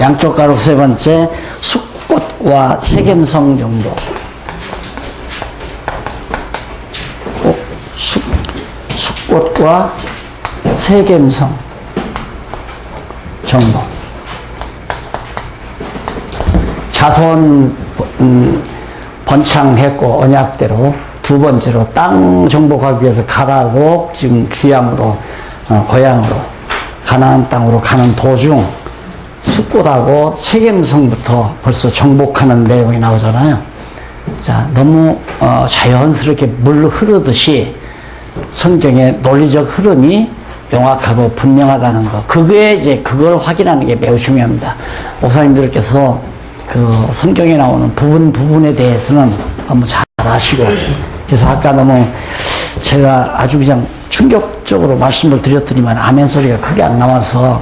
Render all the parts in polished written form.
양쪽 가로 세 번째, 숫꽃과 세겜성 정도. 숫꽃과 세겜성 정도. 자손 번창했고 언약대로 두 번째로 땅 정복하기 위해서 가라고 지금 귀향으로 고향으로 가나안 땅으로 가는 도중 숫꽃하고 세겜성부터 벌써 정복하는 내용이 나오잖아요. 자, 너무 자연스럽게 물 흐르듯이 성경의 논리적 흐름이 명확하고 분명하다는 거. 그걸 확인하는 게 매우 중요합니다. 목사님들께서 그 성경에 나오는 부분에 대해서는 너무 잘 아시고, 그래서 아까 너무 제가 아주 그냥 충격적으로 말씀을 드렸더니만 아멘 소리가 크게 안 나와서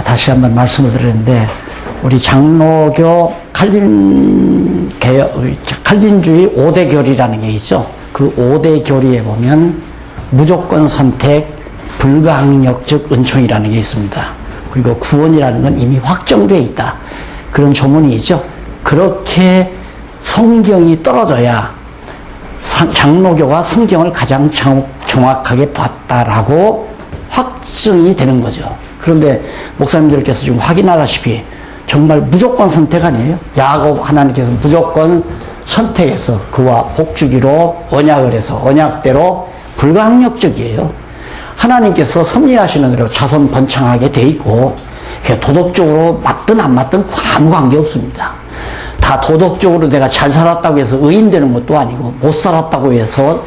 다시 한번 말씀을 드렸는데, 우리 장로교 칼빈주의 5대 교리라는 게 있죠. 그 5대 교리에 보면 무조건 선택, 불가항력적 은총이라는 게 있습니다. 그리고 구원이라는 건 이미 확정되어 있다. 그런 조문이 있죠. 그렇게 성경이 떨어져야 장로교가 성경을 가장 정확하게 봤다라고 확증이 되는 거죠. 그런데 목사님들께서 지금 확인하다시피 정말 무조건 선택 아니에요? 야곱 하나님께서 무조건 선택해서 그와 복주기로 언약을 해서 언약대로 불가항력적이에요. 하나님께서 섭리하시는 대로 자손 번창하게 돼 있고, 도덕적으로 맞든 안 맞든 아무 관계 없습니다. 다 도덕적으로 내가 잘 살았다고 해서 의인 되는 것도 아니고, 못 살았다고 해서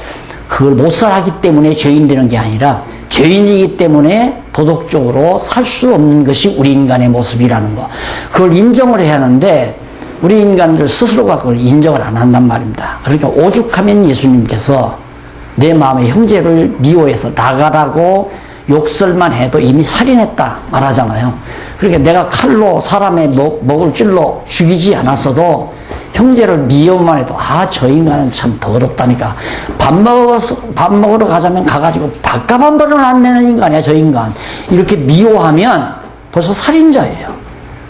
그걸 못 살았기 때문에 죄인 되는 게 아니라, 죄인이기 때문에 도덕적으로 살 수 없는 것이 우리 인간의 모습이라는 거. 그걸 인정을 해야 하는데 우리 인간들 스스로가 그걸 인정을 안 한단 말입니다. 그러니까 오죽하면 예수님께서 내 마음의 형제를 미워해서 나가라고 욕설만 해도 이미 살인했다 말하잖아요. 그러니까 내가 칼로 사람의 목을 찔러 죽이지 않았어도 형제를 미워만 해도 저 인간은 참 더럽다니까. 밥 먹으러 가자면 가가지고 밥값 한 번은 안 내는 인간이야 저 인간. 이렇게 미워하면 벌써 살인자예요.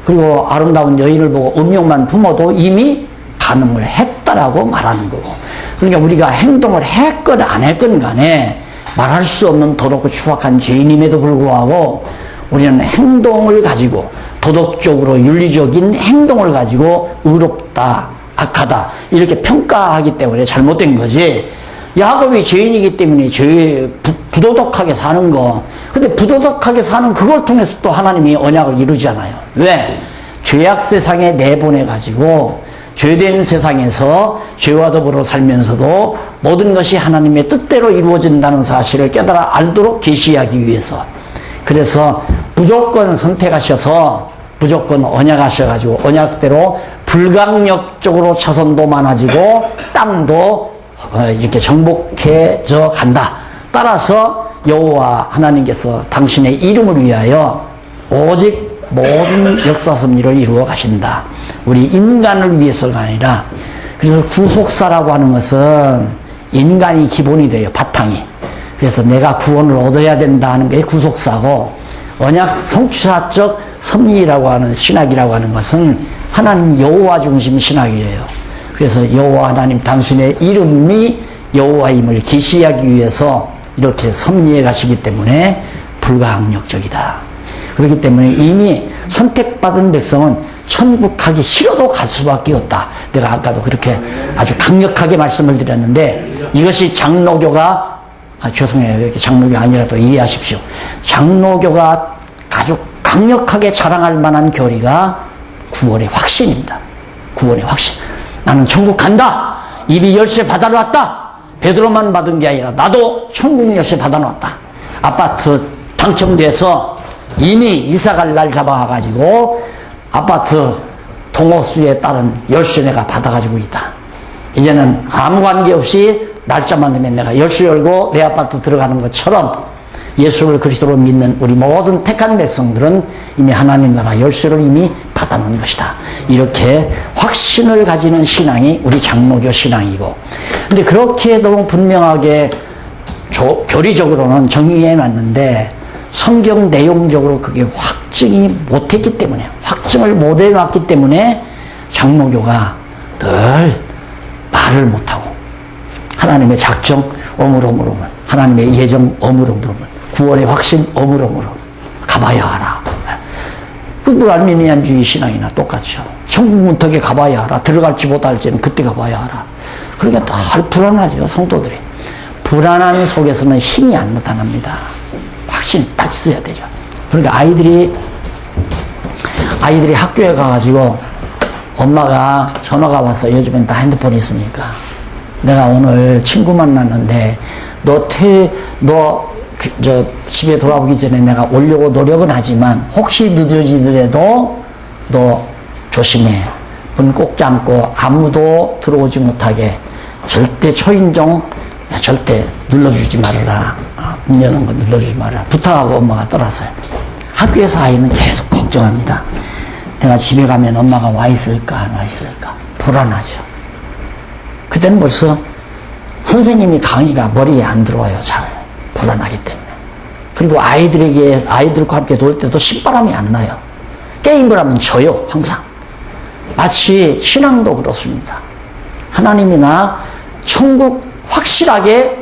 그리고 아름다운 여인을 보고 음욕만 품어도 이미 간음을 했다라고 말하는 거고. 그러니까 우리가 행동을 했건 안 했건 간에 말할 수 없는 더럽고 추악한 죄인임에도 불구하고 우리는 행동을 가지고, 도덕적으로 윤리적인 행동을 가지고 의롭다, 악하다 이렇게 평가하기 때문에 잘못된 거지. 야곱이 죄인이기 때문에 부도덕하게 사는 거. 근데 부도덕하게 사는 그걸 통해서 또 하나님이 언약을 이루잖아요. 왜? 죄악 세상에 내보내가지고 죄된 세상에서 죄와 더불어 살면서도 모든 것이 하나님의 뜻대로 이루어진다는 사실을 깨달아 알도록 계시하기 위해서. 그래서 무조건 선택하셔서 무조건 언약하셔가지고 언약대로 불강력적으로 자손도 많아지고 땅도 이렇게 정복해져 간다. 따라서 여호와 하나님께서 당신의 이름을 위하여 오직 모든 역사 섭리를 이루어 가신다. 우리 인간을 위해서가 아니라. 그래서 구속사라고 하는 것은 인간이 기본이 돼요. 바탕이. 그래서 내가 구원을 얻어야 된다 하는 게 구속사고, 언약 성취사적 섭리라고 하는 신학이라고 하는 것은 하나님 여호와 중심 신학이에요. 그래서 여호와 하나님 당신의 이름이 여호와임을 계시하기 위해서 이렇게 섭리해 가시기 때문에 불가항력적이다. 그렇기 때문에 이미 선택받은 백성은 천국 가기 싫어도 갈 수밖에 없다. 내가 아까도 그렇게 아주 강력하게 말씀을 드렸는데, 이것이 장로교가 죄송해요. 이렇게 장로교 아니라도 이해하십시오. 장로교가 아주 강력하게 자랑할 만한 교리가 구원의 확신입니다. 구원의 확신. 나는 천국 간다. 이미 열쇠 받아놨다. 베드로만 받은 게 아니라 나도 천국 열쇠 받아놨다. 아파트 당첨돼서 이미 이사갈 날 잡아가지고 아파트 동호수에 따른 열쇠 내가 받아가지고 있다. 이제는 아무 관계없이 날짜만 되면 내가 열쇠 열고 내 아파트 들어가는 것처럼 예수를 그리스도로 믿는 우리 모든 택한 백성들은 이미 하나님 나라 열쇠를 이미 받아놓은 것이다. 이렇게 확신을 가지는 신앙이 우리 장로교 신앙이고, 근데 그렇게 너무 분명하게 교리적으로는 정의해 놨는데 성경 내용적으로 그게 확증이 못했기 때문에, 확증을 못 해놨기 때문에 장로교가 늘 말을 못하고 하나님의 작정 어물어물어물, 하나님의 예정 어물어물어물, 구원의 확신 어물어물어물 가봐야 하라. 그 불알미니안주의 신앙이나 똑같죠. 천국 문턱에 가봐야 하라. 들어갈지 못할지는 그때 가봐야 하라. 그러니까 늘 불안하죠, 성도들이. 불안한 속에서는 힘이 안 나타납니다. 확신이 딱 있어야 되죠. 그러니까 아이들이 학교에 가가지고 엄마가 전화가 와서, 요즘엔 다 핸드폰이 있으니까, 내가 오늘 친구 만났는데 집에 돌아오기 전에 내가 오려고 노력은 하지만 혹시 늦어지더라도 너 조심해. 문 꼭 잠고 아무도 들어오지 못하게 절대 초인종 절대 눌러주지 말아라. 문 여는 거 눌러주지 말아라. 부탁하고 엄마가 떠났어요. 학교에서 아이는 계속 걱정합니다. 내가 집에 가면 엄마가 와 있을까 안 와 있을까 불안하죠. 그때는 벌써 선생님이 강의가 머리에 안 들어와요. 잘 불안하기 때문에. 그리고 아이들과 함께 놀 때도 신바람이 안 나요. 게임을 하면 져요. 항상. 마치 신앙도 그렇습니다. 하나님이 나 천국 확실하게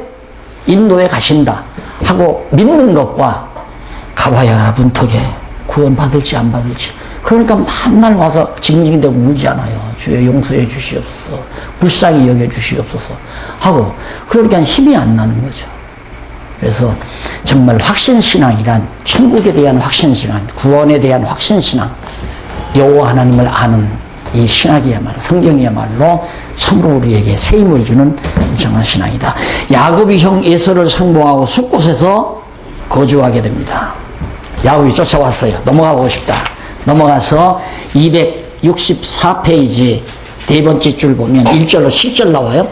인도에 가신다 하고 믿는 것과 가봐야 하라. 문턱에 구원 받을지 안 받을지. 그러니까 맨날 와서 징징대고 물지 않아요. 주여 용서해 주시옵소서, 불쌍히 여겨 주시옵소서 하고. 그러니까 힘이 안 나는 거죠. 그래서 정말 확신신앙이란, 천국에 대한 확신신앙, 구원에 대한 확신신앙, 여호와 하나님을 아는 이 신학이야말로, 성경이야말로 참으로 우리에게 새 힘을 주는 엄청난 신앙이다. 야곱이 형 에서를 상봉하고 숫곳에서 거주하게 됩니다. 야곱이 쫓아왔어요. 넘어가고 싶다. 넘어가서 264페이지 네 번째 줄 보면 1절로 10절 나와요.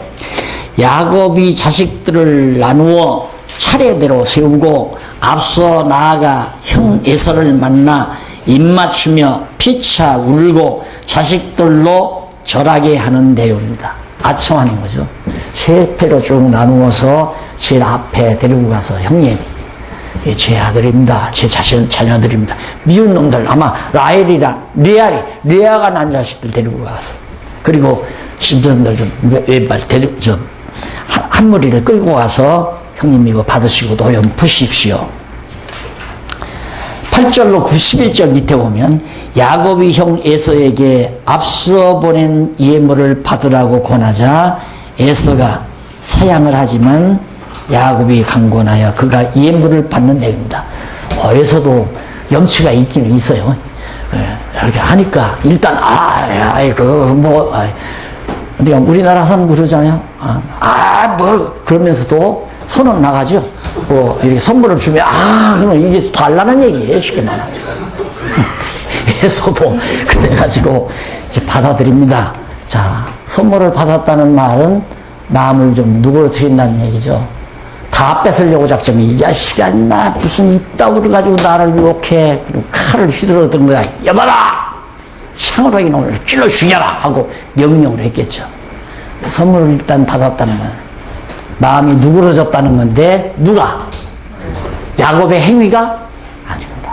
야곱이 자식들을 나누어 차례대로 세우고 앞서 나아가 형 에서를 만나 입맞추며 피차 울고 자식들로 절하게 하는 내용입니다. 아첨하는 거죠. 세 패로 쭉 나누어서 제일 앞에 데리고 가서, 형님, 제 아들입니다. 제 자녀들입니다. 미운 놈들, 아마 라헬이랑 레아가 난 자식들 데리고 가서, 그리고 신전들 좀 왼발 한 무리를 끌고 가서, 형님 이거 받으시고 노염 푸십시오. 8절로 91절 밑에 보면 야곱이 형 에서에게 앞서 보낸 예물을 받으라고 권하자 에서가 사양을 하지만 야곱이 강권하여 그가 예물을 받는 내용입니다. 에서도 염치가 있기는 있어요. 이렇게 하니까 일단 그러니까 우리나라 사람 그러잖아요. 그러면서도 손은 나가죠. 이렇게 선물을 주면, 그럼 이게 달라는 얘기예요. 쉽게 말하면. 에서도 그래가지고 이제 받아들입니다. 자, 선물을 받았다는 말은 마음을 좀 누그러뜨린다는 얘기죠. 다 뺏으려고 작정이, 이 자식아, 나 무슨 이따구를 가지고 나를 유혹해. 그리고 칼을 휘두르던 거야. 여봐라! 창으로 이놈을 찔러 죽여라! 하고 명령을 했겠죠. 선물을 일단 받았다는 건 마음이 누그러졌다는 건데, 누가? 야곱의 행위가 아닙니다.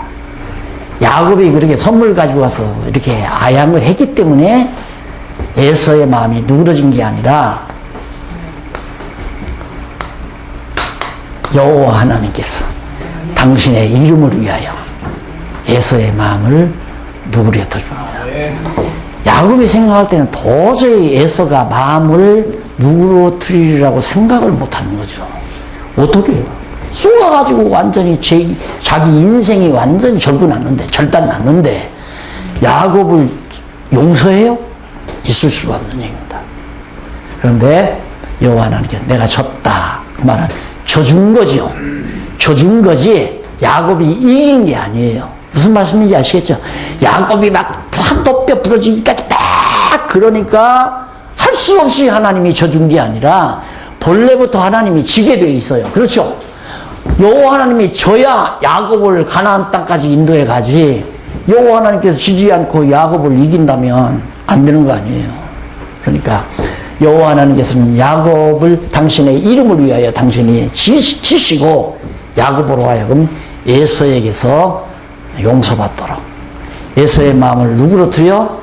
야곱이 그렇게 선물 가지고 와서 이렇게 아양을 했기 때문에 에서의 마음이 누그러진 게 아니라 여호와 하나님께서 당신의 이름을 위하여 에서의 마음을 누그러뜨려 줍니다. 야곱이 생각할 때는 도저히 에서가 마음을 누그러뜨리라고 생각을 못하는 거죠. 어떻게 해요? 쏘아가지고 완전히 자기 인생이 완전히 절단 났는데 야곱을 용서해요? 있을 수가 없는 얘기입니다. 그런데 여호와 하나님께서 내가 졌다, 그 말은 져준 거죠. 져준 거지 야곱이 이긴 게 아니에요. 무슨 말씀인지 아시겠죠? 야곱이 막 한도뼈 부러지기까지 딱 그러니까 할 수 없이 하나님이 져준 게 아니라 본래부터 하나님이 지게 되어 있어요. 그렇죠? 여호와 하나님이 져야 야곱을 가나안 땅까지 인도해 가지, 여호와 하나님께서 지지 않고 야곱을 이긴다면 안 되는 거 아니에요. 그러니까 여호와 하나님께서는 야곱을 당신의 이름을 위하여 당신이 지시고 야곱으로 하여금 에서에게서 용서받도록 에서의 마음을 누구로 들여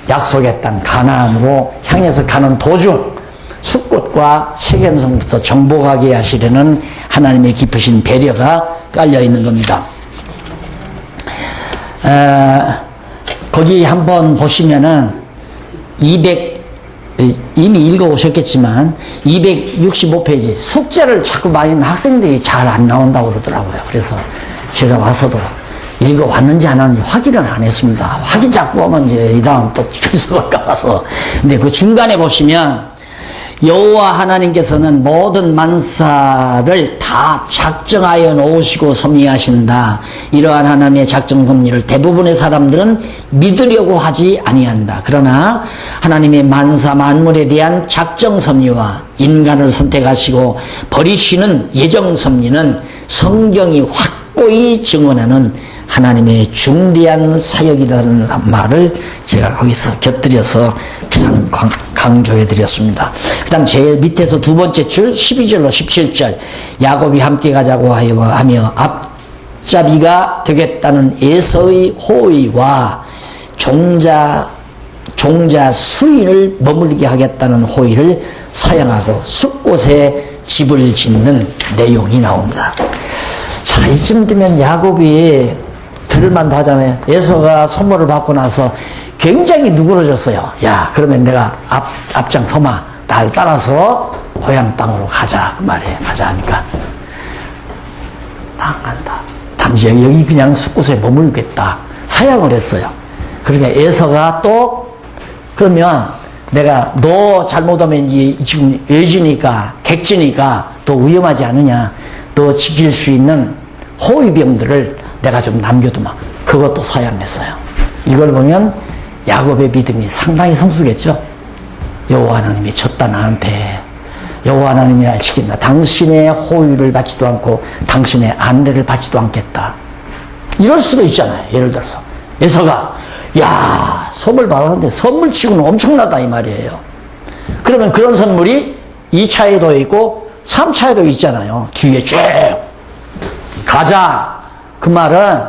약속의 땅 가나안으로 향해서 가는 도중 숫꽃과 세겜성부터 정복하게 하시려는 하나님의 깊으신 배려가 깔려 있는 겁니다. 거기 한번 보시면은 이미 읽어오셨겠지만 265페이지 숙제를 자꾸 많이 하면 학생들이 잘 안 나온다고 그러더라고요. 그래서 제가 와서도 읽어왔는지 안 왔는지 확인은 안 했습니다. 확인 자꾸 하면 이제 이 다음 또 출석을까 봐서. 근데 그 중간에 보시면 여호와 하나님께서는 모든 만사를 다 작정하여 놓으시고 섭리하신다. 이러한 하나님의 작정 섭리를 대부분의 사람들은 믿으려고 하지 아니한다. 그러나 하나님의 만사 만물에 대한 작정 섭리와 인간을 선택하시고 버리시는 예정 섭리는 성경이 확고히 증언하는 하나님의 중대한 사역이라는 말을 제가 거기서 곁들여서 그냥 강조해 드렸습니다. 그 다음 제일 밑에서 두 번째 줄 12절로 17절 야곱이 함께 가자고 하며 앞잡이가 되겠다는 에서의 호의와 종자 수인을 머물게 하겠다는 호의를 사양하고 숫곳에 집을 짓는 내용이 나옵니다. 자, 이쯤 되면 야곱이 들을만도 하잖아요. 에서가 선물을 받고 나서 굉장히 누그러졌어요. 야, 그러면 내가 앞장 서마. 날 따라서 고향 땅으로 가자. 그 말이에요. 가자 하니까. 안 간다. 잠시 여기 그냥 숫곳에 머물겠다. 사양을 했어요. 그러니까 에서가 또, 그러면 내가 너 잘못하면 지금 외지니까, 객지니까 또 위험하지 않으냐. 너 지킬 수 있는 호위병들을 내가 좀 남겨두마. 그것도 사양했어요. 이걸 보면 야곱의 믿음이 상당히 성숙했죠. 여호와 하나님이 졌다 나한테. 여호와 하나님이 날 지킨다. 당신의 호의를 받지도 않고 당신의 안대를 받지도 않겠다. 이럴 수도 있잖아요. 예를 들어서 에서가 야 선물 받았는데 선물치고는 엄청나다 이 말이에요. 그러면 그런 선물이 2차에도 있고 3차에도 있잖아요. 뒤에 쭉 가자. 그 말은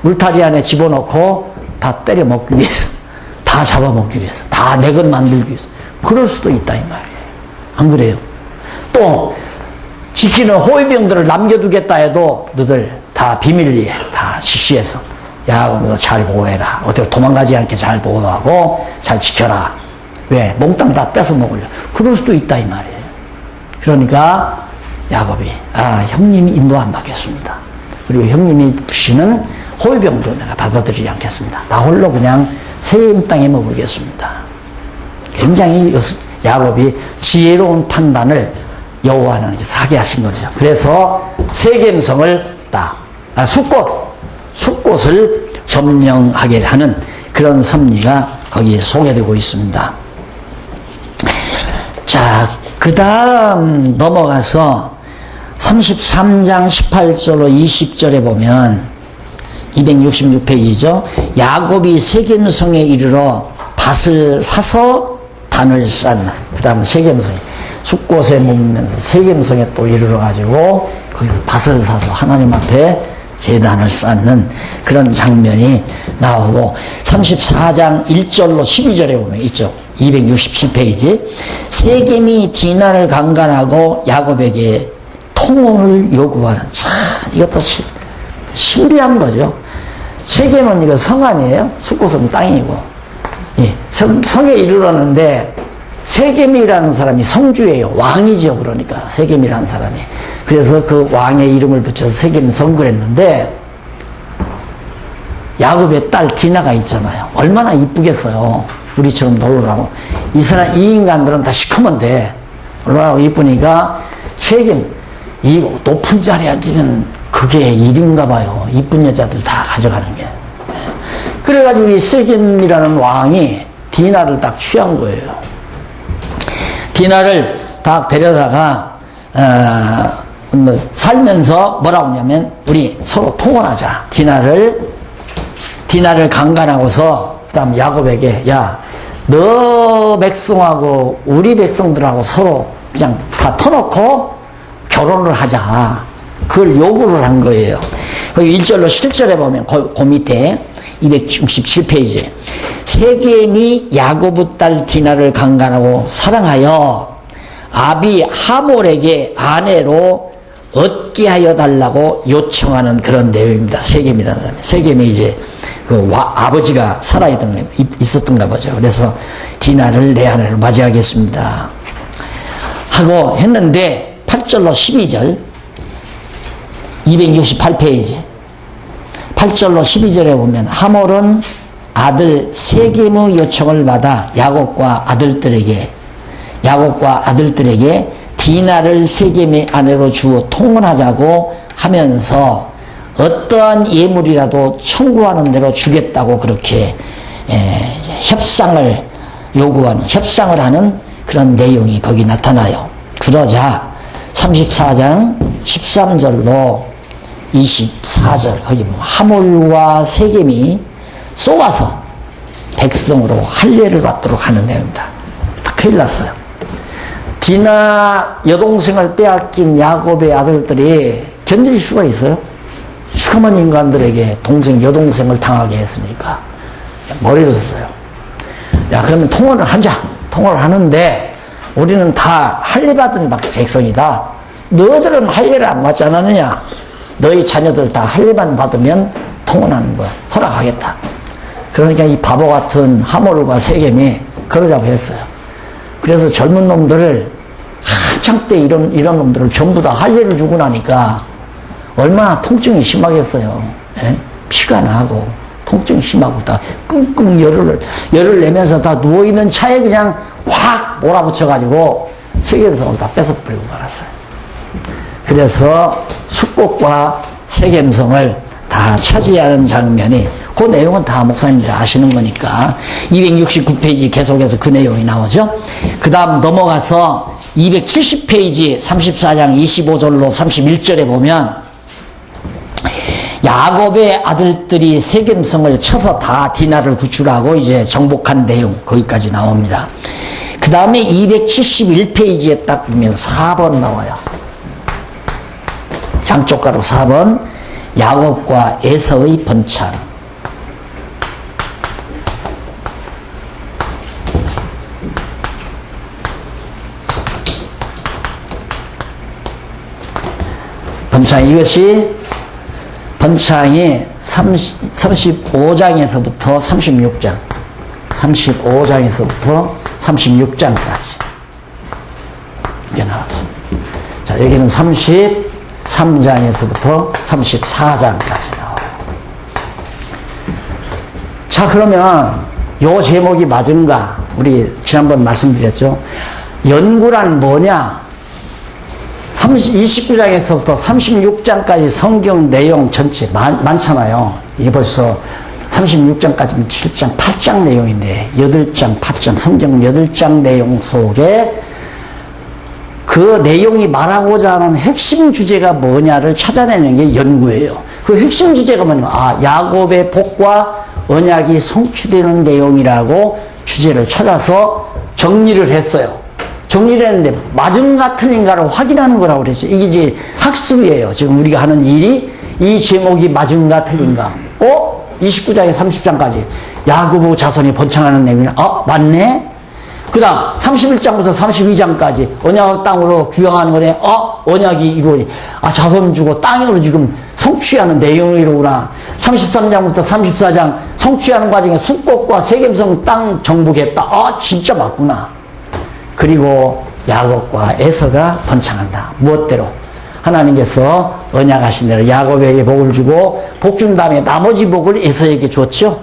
울타리 안에 집어넣고 다 때려 먹기 위해서, 다 잡아먹기 위해서, 다 내 것 만들기 위해서. 그럴 수도 있다 이 말이에요. 안 그래요? 또 지키는 호위병들을 남겨두겠다 해도 너들 다 비밀리에 다 지시해서 야 너 잘 보호해라. 어떻게 도망가지 않게 잘 보호하고 잘 지켜라. 왜? 몽땅 다 뺏어 먹으려. 그럴 수도 있다 이 말이에요. 그러니까 야곱이 형님이 인도 안 받겠습니다. 그리고 형님이 주시는 호위병도 내가 받아들이지 않겠습니다. 나 홀로 그냥 세겜 땅에 머물겠습니다. 굉장히 야곱이 지혜로운 판단을 여호와 하나님께서 하게 하신 거죠. 그래서 세겜성을 숫곳을 점령하게 하는 그런 섭리가 거기에 소개되고 있습니다. 자, 그 다음 넘어가서 33장 18절로 20절에 보면 266페이지죠. 야곱이 세겜성에 이르러 밭을 사서 단을 쌓나. 그 다음 세겜성에 숫곳에 머물면서 세겜성에 또 이르러 가지고 거기서 밭을 사서 하나님 앞에 제단을 쌓는 그런 장면이 나오고 34장 1절로 12절에 보면 있죠. 267페이지 세겜이 디나를 강간하고 야곱에게 통혼을 요구하는 참 이것도 신비한 거죠. 세겜은 이거 성 아니에요? 숫곳은 땅이고 예, 성에 이르렀는데 세겜이라는 사람이 성주예요. 왕이죠. 그러니까 세겜이라는 사람이. 그래서 그 왕의 이름을 붙여서 세겜성 그랬는데 야곱의 딸 디나가 있잖아요. 얼마나 이쁘겠어요. 우리처럼 놀라고. 이 인간들은 다 시커먼데 얼마나 이쁘니까 세겜 이 높은 자리에 앉으면 그게 일인가 봐요. 이쁜 여자들 다 가져가는 게. 그래가지고 이 세겜이라는 왕이 디나를 딱 취한 거예요. 디나를 딱 데려다가 살면서 뭐라고 하냐면 우리 서로 통혼하자. 디나를 강간하고서 그 다음 야곱에게 야 너 백성하고 우리 백성들하고 서로 그냥 다 터놓고 결혼을 하자. 그걸 요구를 한 거예요. 거기 1절로 실절에 보면 그 밑에 267페이지에 세겜이 야고보 딸 디나를 강간하고 사랑하여 아비 하몰에게 아내로 얻게 하여 달라고 요청하는 그런 내용입니다. 세겜이라는 사람이. 세겜이 이제 아버지가 있었던가 보죠. 그래서 디나를 내 아내로 맞이하겠습니다 하고 했는데 8절로 12절 268페이지 8절로 12절에 보면 하몰은 아들 세겜의 요청을 받아 야곱과 아들들에게 디나를 세겜의 아내로 주어 통혼하자고 하면서 어떠한 예물이라도 청구하는 대로 주겠다고 그렇게 협상을 하는 그런 내용이 거기 나타나요. 그러자 34장 13절로 24절 거기 하몰과 세겜이 쏘아서 백성으로 할례를 받도록 하는 내용입니다. 큰일 났어요. 디나 여동생을 빼앗긴 야곱의 아들들이 견딜 수가 있어요? 시커먼 인간들에게 여동생을 당하게 했으니까 머리를 썼어요. 야, 그러면 통혼을 하자. 통혼을 하는데 우리는 다 할례 받은 백성이다. 너희들은 할례를 안 받지 않았느냐? 너희 자녀들 다 할례만 받으면 통혼하는 거야. 허락하겠다. 그러니까 이 바보 같은 하몰과 세겜이 그러자고 했어요. 그래서 젊은 놈들을 한창 때 이런 놈들을 전부 다 할례를 주고 나니까 얼마나 통증이 심하겠어요. 예? 피가 나고 통증이 심하고 다 끙끙 열을 내면서 다 누워있는 차에 그냥 확 몰아붙여가지고 세겜성을 다 뺏어버리고 말았어요. 그래서 숙곡과 세겜성을 다 차지하는 장면이 그 내용은 다 목사님들이 아시는 거니까 269페이지 계속해서 그 내용이 나오죠. 그 다음 넘어가서 270페이지 34장 25절로 31절에 보면 야곱의 아들들이 세겜성을 쳐서 다 디나를 구출하고 이제 정복한 내용 거기까지 나옵니다. 그 다음에 271페이지에 딱 보면 4번 나와요. 양쪽 가로 4번 야곱과 에서의 번창. 이것이 번창이 35장에서부터 36장 36장까지 이렇게 나왔습니다. 자, 여기는 33장에서부터 34장까지 나와요. 자, 그러면 요 제목이 맞은가? 우리 지난번 말씀드렸죠. 연구란 뭐냐? 29장에서부터 36장까지 성경 내용 전체 많잖아요. 이게 벌써 36장까지는 7장, 8장 내용인데 8장, 8장, 성경 8장 내용 속에 그 내용이 말하고자 하는 핵심 주제가 뭐냐를 찾아내는 게 연구예요. 그 핵심 주제가 뭐냐면 야곱의 복과 언약이 성취되는 내용이라고 주제를 찾아서 정리를 했어요. 정리를 했는데 맞은가 틀린가를 확인하는 거라고 그랬죠. 이게 이제 학습이에요. 지금 우리가 하는 일이 이 제목이 맞은가 틀린가. 29장에 30장까지 야고보 자손이 번창하는 내용이나 맞네. 그 다음 31장부터 32장까지 언약 땅으로 귀향하는 거네. 언약이 이루어지. 자손 주고 땅으로 지금 성취하는 내용이로구나. 33장부터 34장 성취하는 과정에 숙곡과 세겜성 땅 정복했다. 진짜 맞구나. 그리고 야곱과 에서가 번창한다. 무엇대로? 하나님께서 언약하신 대로 야곱에게 복을 주고 복 준 다음에 나머지 복을 에서에게 줬죠.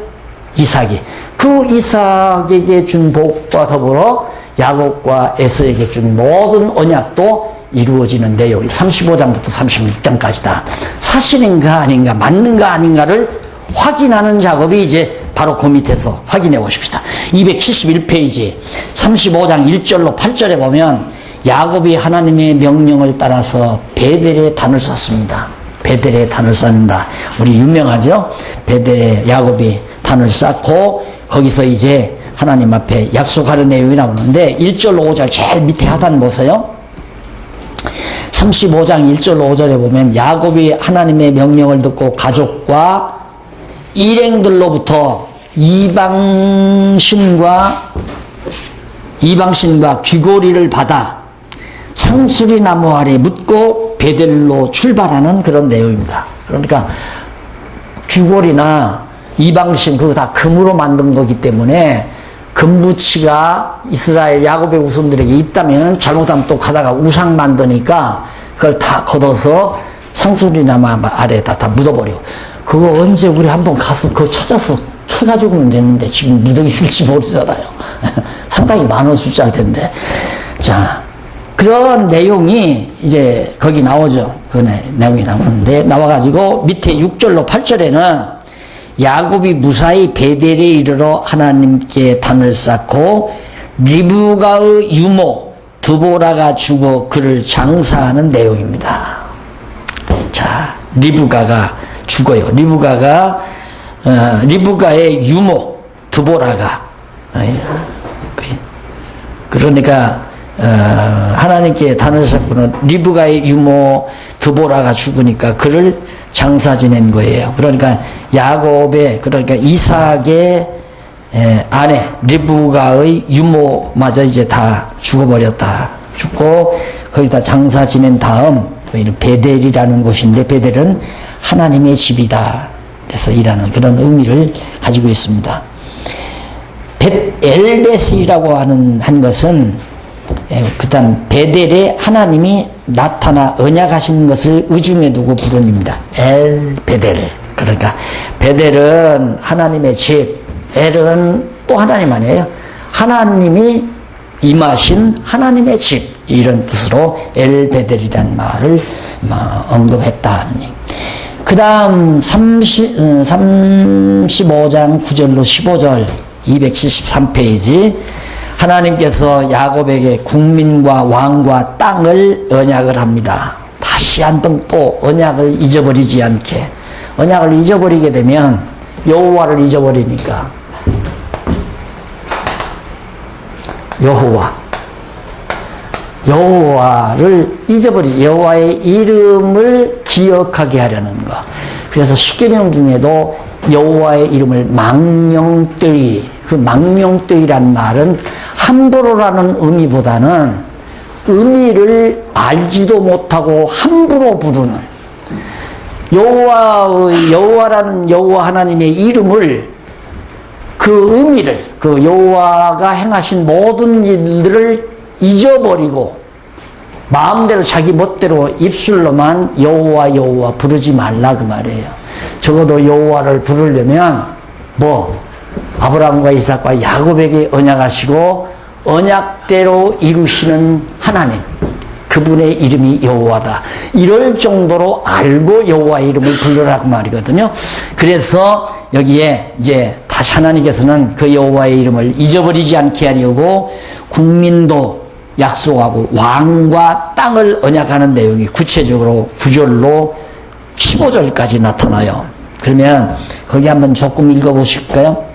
이삭이. 그 이삭에게 준 복과 더불어 야곱과 에서에게 준 모든 언약도 이루어지는 내용이 35장부터 36장까지다. 사실인가 아닌가, 맞는가 아닌가를 확인하는 작업이 이제 바로 그 밑에서 확인해 보십시다. 271페이지 35장 1절로 8절에 보면 야곱이 하나님의 명령을 따라서 베델에 단을 쌓습니다. 베델에 단을 쌓는다. 우리 유명하죠? 베델에 야곱이 단을 쌓고 거기서 이제 하나님 앞에 약속하는 내용이 나오는데 1절로 5절 제일 밑에 하단 보세요. 35장 1절 5절에 보면 야곱이 하나님의 명령을 듣고 가족과 일행들로부터 이방신과 귀고리를 받아 상수리 나무 아래 묻고 베델로 출발하는 그런 내용입니다. 그러니까 귀고리나 이방신 그거 다 금으로 만든 거기 때문에 금부치가 이스라엘 야곱의 후손들에게 있다면 잘못하면 또 가다가 우상 만드니까 그걸 다 걷어서 상수리 나무 아래에다 다 묻어버려. 그거 언제 우리 한번 가서 그거 찾아서 캐가지고는 되는데 지금 묻어 있을지 모르잖아요. 상당히 많은 숫자일 텐데. 자, 그런 내용이 이제 거기 나오죠. 그 내용이 나오는데 나와가지고 밑에 6절로 8절에는 야곱이 무사히 베델에 이르러 하나님께 단을 쌓고 리브가의 유모 드보라가 죽어 그를 장사하는 내용입니다. 자, 리브가가 죽어요. 리브가의 유모 드보라가 그러니까 하나님께 단을 쌓고는 리브가의 유모 드보라가 죽으니까 그를 장사 지낸 거예요. 그러니까 야곱의 그러니까 이삭의 아내 리브가의 유모마저 이제 다 죽어버렸다. 죽고 거기다 장사 지낸 다음 베델이라는 곳인데 베델은 하나님의 집이다. 그래서 일하는 그런 의미를 가지고 있습니다. 엘베스라고 한 것은 그다음 베델에 하나님이 나타나 언약하신 것을 의중에 두고 부릅니다. 엘 베델. 그러니까 베델은 하나님의 집, 엘은 또 하나님 아니에요. 하나님이 임하신 하나님의 집 이런 뜻으로 엘 베델이라는 말을 언급했다는 얘기. 그 다음 35장 9절로 15절 273페이지 하나님께서 야곱에게 국민과 왕과 땅을 언약을 합니다. 다시 한번 또 언약을 잊어버리지 않게. 언약을 잊어버리게 되면 여호와를 잊어버리니까 여호와를 잊어버리지. 여호와의 이름을 기억하게 하려는 것. 그래서 십계명 중에도 여호와의 이름을 망령되이, 그 망령되이라는 말은 함부로라는 의미보다는 의미를 알지도 못하고 함부로 부르는 여호와라는 여호와 하나님의 이름을 그 의미를 그 여호와가 행하신 모든 일들을 잊어버리고 마음대로 자기 멋대로 입술로만 여호와 부르지 말라 그 말이에요. 적어도 여호와를 부르려면 아브라함과 이삭과 야곱에게 언약하시고 언약대로 이루시는 하나님, 그분의 이름이 여호와다. 이럴 정도로 알고 여호와의 이름을 부르라고 말이거든요. 그래서 여기에 이제 다시 하나님께서는 그 여호와의 이름을 잊어버리지 않게 하려고 국민도 약속하고 왕과 땅을 언약하는 내용이 구체적으로 9절로 15절까지 나타나요. 그러면 거기 한번 조금 읽어보실까요?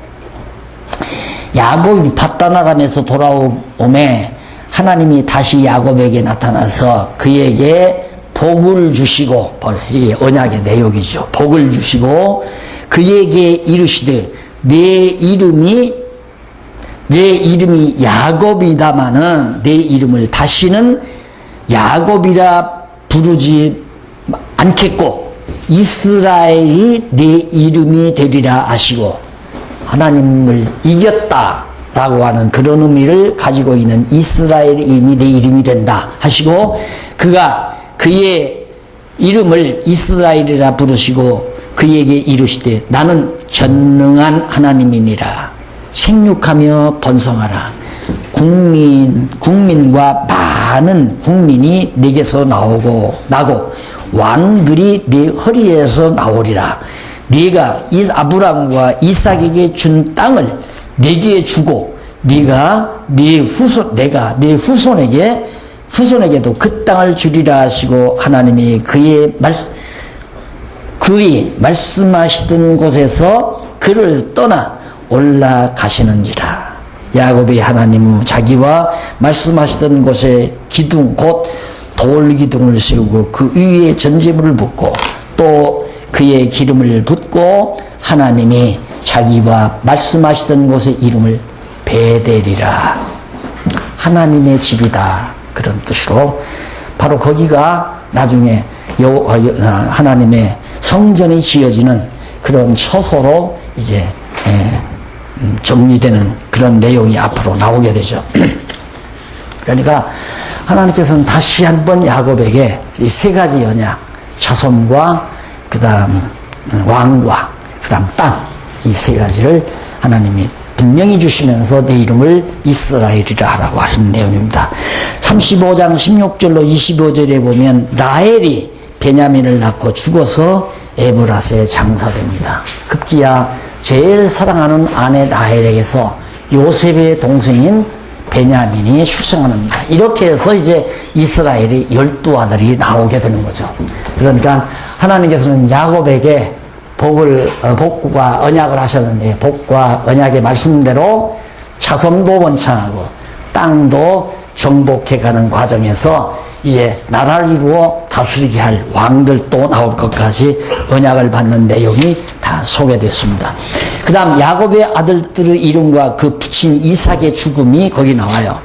야곱이 밧단아람에서 돌아오매 하나님이 다시 야곱에게 나타나서 그에게 복을 주시고, 이게 언약의 내용이죠. 복을 주시고 그에게 이르시되 내 이름이 야곱이다마는 내 이름을 다시는 야곱이라 부르지 않겠고 이스라엘이 내 이름이 되리라 하시고, 하나님을 이겼다라고 하는 그런 의미를 가지고 있는 이스라엘의 이름이 내 이름이 된다 하시고, 그가 그의 이름을 이스라엘이라 부르시고 그에게 이르시되 나는 전능한 하나님이니라. 생육하며 번성하라. 국민과 많은 국민이 내게서 나고 왕들이 네 허리에서 나오리라. 네가 아브라함과 이삭에게 준 땅을 내게 주고 내가 네 후손에게도 그 땅을 주리라 하시고, 하나님이 그의 말씀하시던 곳에서 그를 떠나 올라가시는지라. 야곱이 하나님은 자기와 말씀하시던 곳에 기둥 곧 돌기둥을 세우고 그 위에 전제물을 붓고 또 그의 기름을 붓고 하나님이 자기와 말씀하시던 곳의 이름을 베델이라. 하나님의 집이다. 그런 뜻으로 바로 거기가 나중에 하나님의 성전이 지어지는 그런 처소로 이제 정리되는 그런 내용이 앞으로 나오게 되죠. 그러니까 하나님께서는 다시 한번 야곱에게 이 세 가지 언약, 자손과 그다음 왕과 그다음 땅, 이 세 가지를 하나님이 분명히 주시면서 내 이름을 이스라엘이라 하라고 하신 내용입니다. 35장 16절로 25절에 보면 라헬이 베냐민을 낳고 죽어서 에브라스에 장사됩니다. 급기야 제일 사랑하는 아내 라헬에게서 요셉의 동생인 베냐민이 출생합니다. 이렇게 해서 이제 이스라엘이 12아들이 나오게 되는 거죠. 그러니까 하나님께서는 야곱에게 복과 언약을 하셨는데 복과 언약의 말씀대로 자손도 번창하고 땅도 정복해가는 과정에서 이제 나라를 이루어 다스리게 할 왕들도 나올 것까지 언약을 받는 내용이 다 소개됐습니다. 그 다음 야곱의 아들들의 이름과 그 부친 이삭의 죽음이 거기 나와요.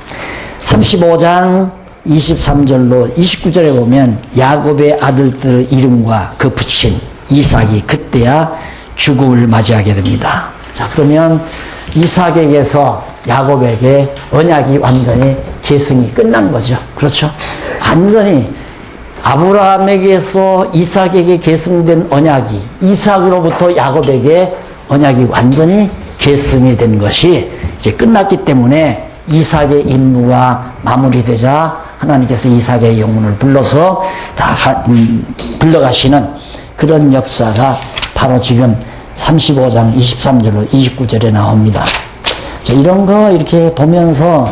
35장 23절로 29절에 보면 야곱의 아들들의 이름과 그 부친 이삭이 그때야 죽음을 맞이하게 됩니다. 자, 그러면 이삭에게서 야곱에게 언약이 완전히 계승이 끝난 거죠. 그렇죠? 완전히 아브라함에게서 이삭에게 계승된 언약이 이삭으로부터 야곱에게 언약이 완전히 계승이 된 것이 이제 끝났기 때문에 이삭의 임무가 마무리되자 하나님께서 이삭의 영혼을 불러서 불러가시는 그런 역사가 바로 지금 35장 23절로 29절에 나옵니다. 자, 이런 거 이렇게 보면서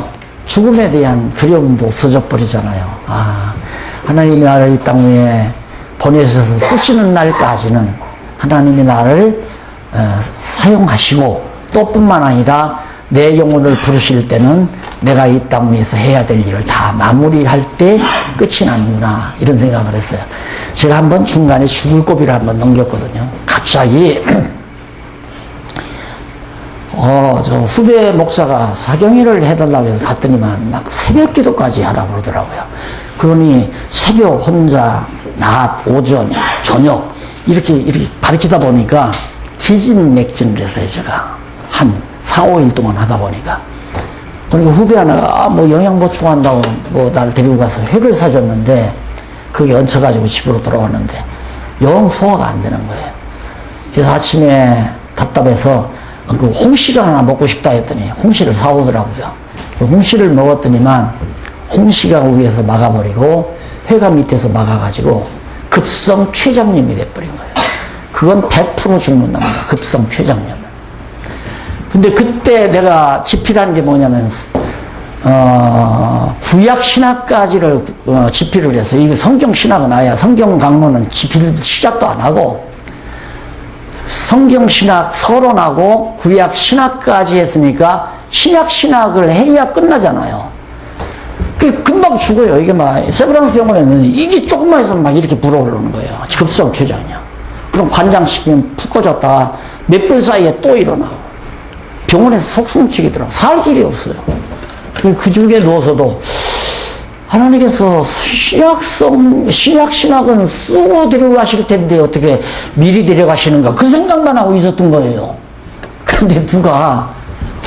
죽음에 대한 두려움도 없어져 버리잖아요. 아, 하나님이 나를 이 땅 위에 보내셔서 쓰시는 날까지는 하나님이 나를 사용하시고 또 뿐만 아니라 내 영혼을 부르실 때는 내가 이 땅 위에서 해야 될 일을 다 마무리할 때 끝이 나는구나, 이런 생각을 했어요. 제가 한번 중간에 죽을 고비를 한번 넘겼거든요. 갑자기 저 후배 목사가 사경회를 해달라고 해서 갔더니만 막 새벽 기도까지 하라고 그러더라고요. 그러니 새벽 혼자 낮, 오전, 저녁 이렇게 가르치다 보니까 기진맥진을 했어요. 제가 한 4, 5일 동안 하다 보니까. 그러니까 후배 하나가 뭐 영양 보충한다고 뭐 날 데리고 가서 회를 사줬는데 그게 얹혀가지고 집으로 돌아왔는데 영 소화가 안 되는 거예요. 그래서 아침에 답답해서 그 홍시를 하나 먹고 싶다 했더니 홍시를 사오더라고요. 홍시를 먹었더니만 홍시가 위에서 막아버리고 회가 밑에서 막아가지고 급성 췌장염이 돼버린 거예요. 그건 100% 죽는답니다. 급성 췌장염. 근데 그때 내가 집필한 게 뭐냐면 구약 신학까지를 집필을 해서, 이게 성경 신학은 아야 성경 강론은 집필 시작도 안 하고 성경 신학 서론하고 구약 신학까지 했으니까 신약 신학을 해야 끝나잖아요. 그 금방 죽어요. 이게 막 세브란스 병원에는 이게 조금만 있으면 막 이렇게 불어오르는 거예요. 급성 췌장염. 그럼 관장시키면 푹 꺼졌다가 몇 분 사이에 또 일어나고 병원에서 속숨치기더라고. 살 길이 없어요. 그 중에 누워서도 하나님께서 신약 신학은 쓰고 데려가실 텐데 어떻게 미리 데려가시는가, 그 생각만 하고 있었던 거예요. 그런데 누가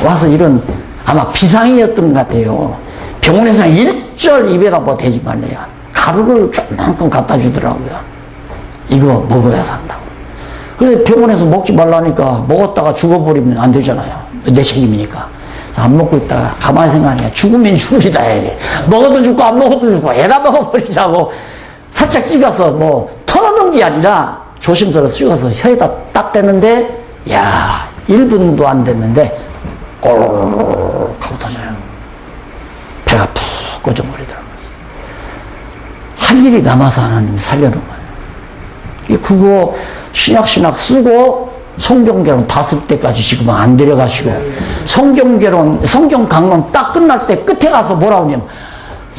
와서 이런 아마 비상이었던 것 같아요. 병원에서 일절 입에다 뭐 대지 말래요. 가루를 조금만큼 갖다 주더라고요. 이거 먹어야 산다고. 근데 병원에서 먹지 말라니까 먹었다가 죽어버리면 안 되잖아요. 내 책임이니까. 안 먹고 있다가 가만히 생각하니까 죽으면 죽으리다. 먹어도 죽고 안 먹어도 죽고 애다 먹어버리자고 살짝 찍어서 뭐 털어놓은 게 아니라 조심스러워 찍어서 혀에다 딱 대는데, 야, 1분도 안 됐는데 꼬르륵 하고 터져요. 배가 푹 꺼져버리더라고요. 할 일이 남아서 하나님 살려놓은 거예요. 그거 신약 쓰고 성경개론 다 쓸 때까지 지금은 안 데려가시고, 성경개론, 성경 강론 딱 끝날 때 끝에 가서 뭐라고 하냐면,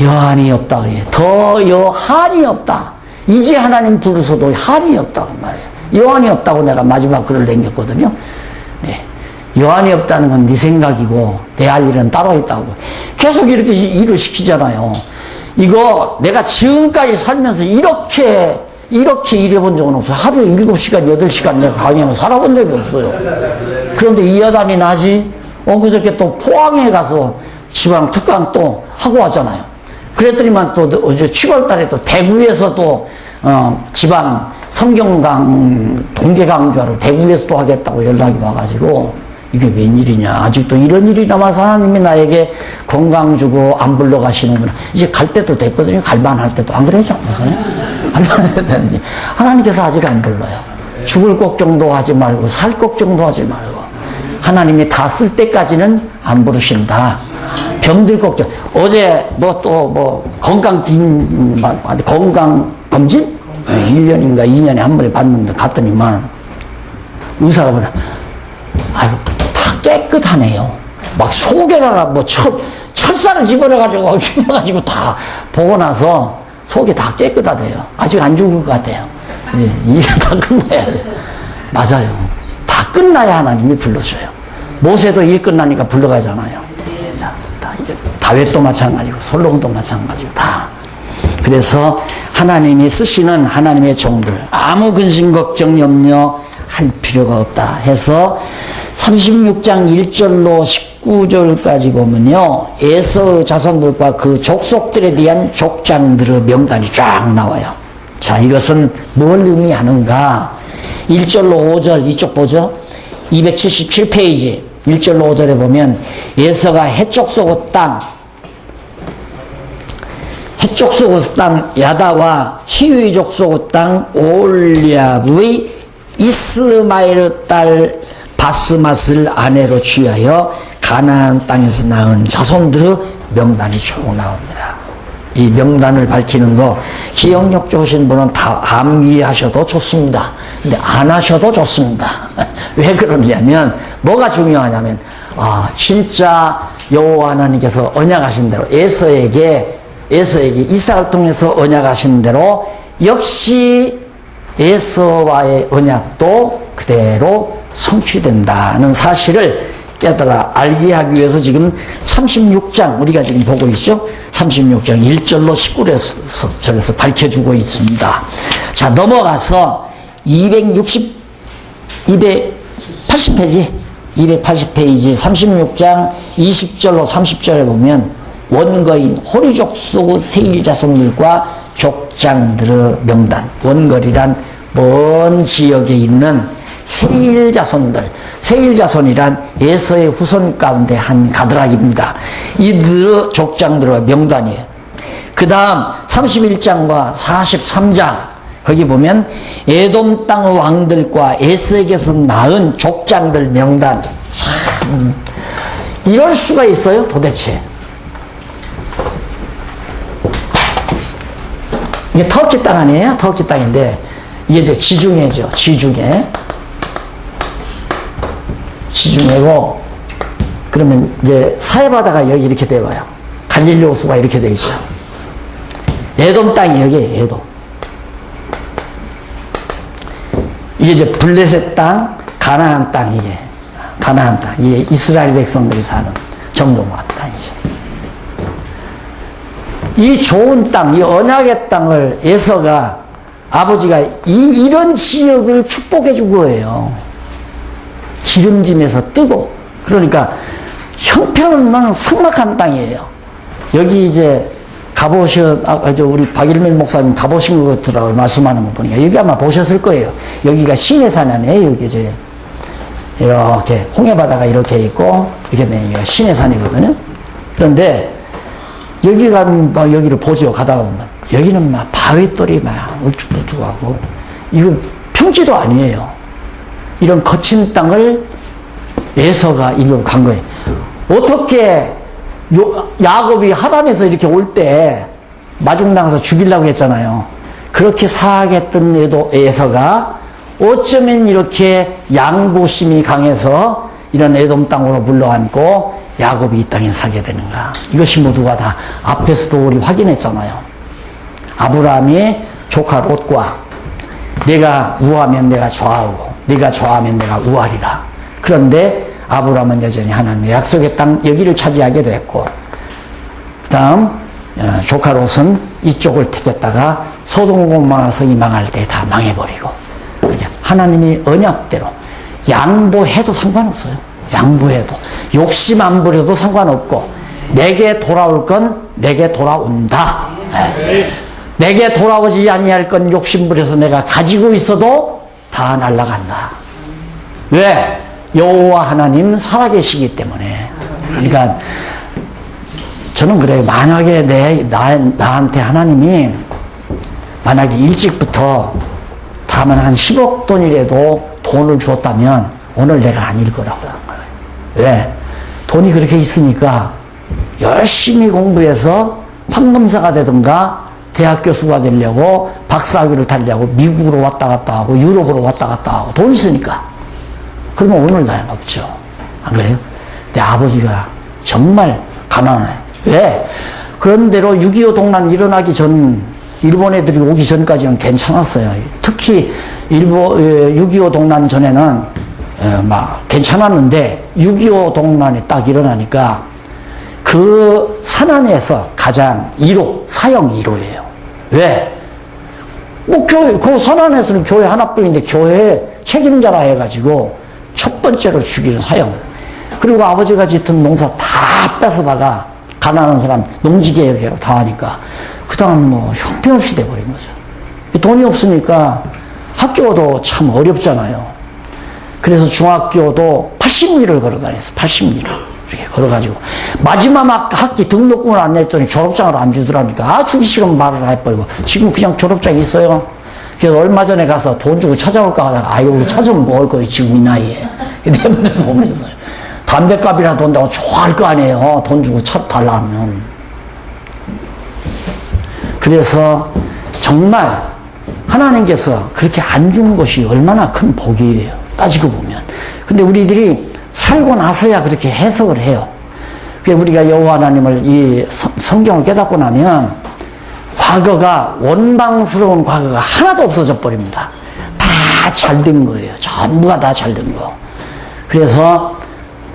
여한이 없다 그래요. 더 여한이 없다. 이제 하나님 부르서도 한이 없다고 말이에요. 여한이 없다고 내가 마지막 글을 남겼거든요. 네. 여한이 없다는 건 네 생각이고 내 할 일은 따로 있다고. 계속 이렇게 일을 시키잖아요. 이거 내가 지금까지 살면서 이렇게 일해본 적은 없어요. 하루에 7시간, 8시간 내가 강의하면서 살아본 적이 없어요. 그런데 이 여단이 나지, 그저께 또 포항에 가서 지방 특강 또 하고 왔잖아요. 그랬더니만 또 어제 7월 달에 또 대구에서 또, 지방 성경강, 동계강좌를 대구에서 또 하겠다고 연락이 와가지고, 이게 웬일이냐. 아직도 이런 일이 남아서 하나님이 나에게 건강 주고 안 불러가시는구나. 이제 갈 때도 됐거든요. 갈만할 때도. 안 그래요? 갈만할 때도 됐는데. 하나님께서 아직 안 불러요. 죽을 걱정도 하지 말고, 살 걱정도 하지 말고. 하나님이 다 쓸 때까지는 안 부르신다. 병들 걱정. 어제 건강검진? 1년인가 2년에 한 번에 받는데 갔더니만 의사가 뭐냐. 아유, 다 깨끗하네요. 막 속에다가 철사를 집어넣어가지고, 휘어가지고 다 보고 나서 속이 다 깨끗하대요. 아직 안 죽을 것 같아요. 이게 다 끝나야죠. 맞아요. 다 끝나야 하나님이 불러줘요. 모세도 일 끝나니까 불러가잖아요. 자, 다윗도 마찬가지고, 솔로몬도 마찬가지고, 다. 그래서 하나님이 쓰시는 하나님의 종들, 아무 근심, 걱정, 염려 할 필요가 없다 해서 36장 1절로 19절까지 보면요. 에서의 자손들과 그 족속들에 대한 족장들의 명단이 쫙 나와요. 자, 이것은 뭘 의미하는가? 1절로 5절, 이쪽 보죠? 277페이지 1절로 5절에 보면 에서가 해쪽 속의 땅 야다와 히위족 속의 땅 올리압의 이스마엘의 딸 바스맛을 아내로 취하여 가나안 땅에서 낳은 자손들의 명단이 쭉 나옵니다. 이 명단을 밝히는 거 기억력 좋으신 분은 다 암기하셔도 좋습니다. 근데 안 하셔도 좋습니다. 왜 그러냐면 뭐가 중요하냐면 진짜 여호와 하나님께서 언약하신 대로 에서에게 이삭을 통해서 언약하신 대로 역시 에서와의 언약도 그대로 성취된다는 사실을 깨달아 알게 하기 위해서 지금 36장 우리가 지금 보고 있죠. 36장 1절로 19절에서 밝혀주고 있습니다. 자, 넘어가서 280페이지 280페이지 36장 20절로 30절에 보면 원거인 호리족 속 세일 자손들과 족장들의 명단. 원거리란 먼 지역에 있는 세일 자손들. 세일 자손이란 에서의 후손 가운데 한 가드락입니다. 이들의 족장들의 명단이에요. 그 다음 31장과 43장 거기 보면 에돔 땅의 왕들과 에서에게서 낳은 족장들 명단. 참 이럴 수가 있어요 도대체. 이게 터키 땅 아니에요? 터키 땅인데 이게 이제 지중해죠. 지중해고 그러면 이제 사해바다가 여기 이렇게 되어요. 갈릴리 호수가 이렇게 되어 있죠. 에돔 땅이 여기에요. 에돔. 이게 이제 블레셋 땅, 가나안 땅 이게 가나안 땅 이게 이스라엘 백성들이 사는 정동과 땅이죠. 이 좋은 땅, 이 언약의 땅을 에서가 아버지가 이런 지역을 축복해 준 거예요. 기름짐에서 뜨고 그러니까 형편없는 삭막한 땅이에요. 여기 이제 우리 박일밀 목사님 가보신 것 같더라고요. 말씀하는 거 보니까 여기 아마 보셨을 거예요. 여기가 시내산 아니에요. 여기 이제 이렇게 홍해바다가 이렇게 있고 이렇게 되니까 시내산이거든요. 그런데 여기를 보죠. 가다가 보면 여기는 막 바위돌이 막 울쭉불쭉하고 이거 평지도 아니에요. 이런 거친 땅을 에서가 이리로 간 거예요. 어떻게 야곱이 하란에서 이렇게 올 때 마중나가서 죽이려고 했잖아요. 그렇게 사악했던 에서가 어쩌면 이렇게 양보심이 강해서 이런 에돔 땅으로 물러앉고 야곱이 이 땅에 살게 되는가? 이것이 모두가 다 앞에서도 우리 확인했잖아요. 아브라함이 조카 롯과 내가 우하면 내가 좌하고 네가 좌하면 내가 우하리라. 그런데 아브라함은 여전히 하나님의 약속의 땅 여기를 차지하게 됐고, 그 다음 조카 롯은 이쪽을 택했다가 소돔 고모라 성이 망할 때 다 망해버리고, 그렇게 하나님이 언약대로 양보해도 상관없어요. 양보해도 욕심 안 부려도 상관없고, 내게 돌아올 건 내게 돌아온다. 내게 돌아오지 아니할 건 욕심 부려서 내가 가지고 있어도 다 날아간다. 왜? 여호와 하나님 살아계시기 때문에. 그러니까 저는 그래요. 만약에 나한테 하나님이 만약에 일찍부터 다만 한 10억 돈이라도 돈을 주었다면 오늘 내가 아닐 거라고 하는 거예요. 왜? 돈이 그렇게 있으니까 열심히 공부해서 판검사가 되든가 대학 교수가 되려고 박사학위를 달려고 미국으로 왔다 갔다 하고 유럽으로 왔다 갔다 하고 돈 있으니까. 그러면 오늘 나야 없죠. 안 그래요? 내 아버지가 정말 가난해. 왜? 그런대로 6.25 동란 일어나기 전, 일본 애들이 오기 전까지는 괜찮았어요. 특히 6.25 동란 전에는 막 괜찮았는데 6.25 동란이 딱 일어나니까 그 산안에서 가장 1호, 사형 1호예요. 왜? 뭐 교회, 그 산안에서는 교회 하나뿐인데 교회 책임자라 해가지고 첫 번째로 죽이는 사형. 그리고 아버지가 짓던 농사 다 뺏어다가 가난한 사람 농지개혁 다 하니까 그 다음 뭐 형편없이 돼버린 거죠. 돈이 없으니까 학교도 참 어렵잖아요. 그래서 중학교도 80리를 걸어 다녔어. 80리를. 이렇게 걸어가지고 마지막 학기 등록금을 안 냈더니 졸업장을 안 주더라니까. 주기 싫으면 말을 해버리고 지금 그냥 졸업장이 있어요. 그래서 얼마 전에 가서 돈 주고 찾아올까 하다가 아이고 찾으면 뭐 할 거예요 지금 이 나이에. 내버려서 보냈어요. 담배값이라도 온다고 좋아할 거 아니에요. 돈 주고 차 달라면. 그래서 정말 하나님께서 그렇게 안 준 것이 얼마나 큰 복이에요. 따지고 보면. 근데 우리들이 살고 나서야 그렇게 해석을 해요. 우리가 여호와 하나님을 이 성경을 깨닫고 나면 과거가 원망스러운 과거가 하나도 없어져 버립니다. 다 잘 된 거예요. 전부가 다 잘 된 거. 그래서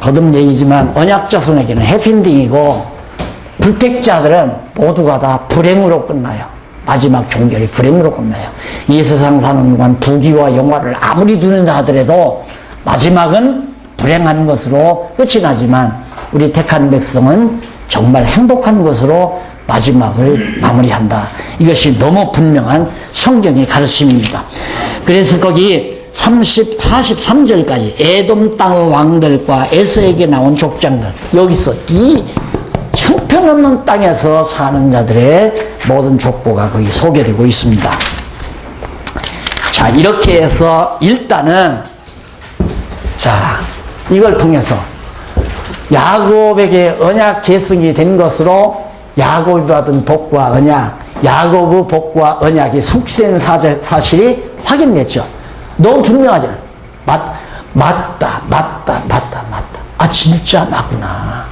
거듭 얘기지만 언약 자손에게는 해피엔딩이고 불택자들은 모두가 다 불행으로 끝나요. 마지막 종결이 불행으로 끝나요. 이 세상 사는 동안 부귀와 영화를 아무리 누린다 하더라도 마지막은 불행한 것으로 끝이 나지만 우리 택한 백성은 정말 행복한 것으로 마지막을 마무리한다. 이것이 너무 분명한 성경의 가르침입니다. 그래서 거기 43절까지 에돔 땅의 왕들과 에서에게 나온 족장들, 여기서 이 형편없는 땅에서 사는 자들의 모든 족보가 거기 소개되고 있습니다. 자, 이렇게 해서 일단은 자, 이걸 통해서 야곱에게 언약 계승이 된 것으로 야곱이 받은 복과 언약, 야곱의 복과 언약이 성취된 사실이 확인됐죠. 너무 분명하잖아요. 맞다. 아, 진짜 맞구나.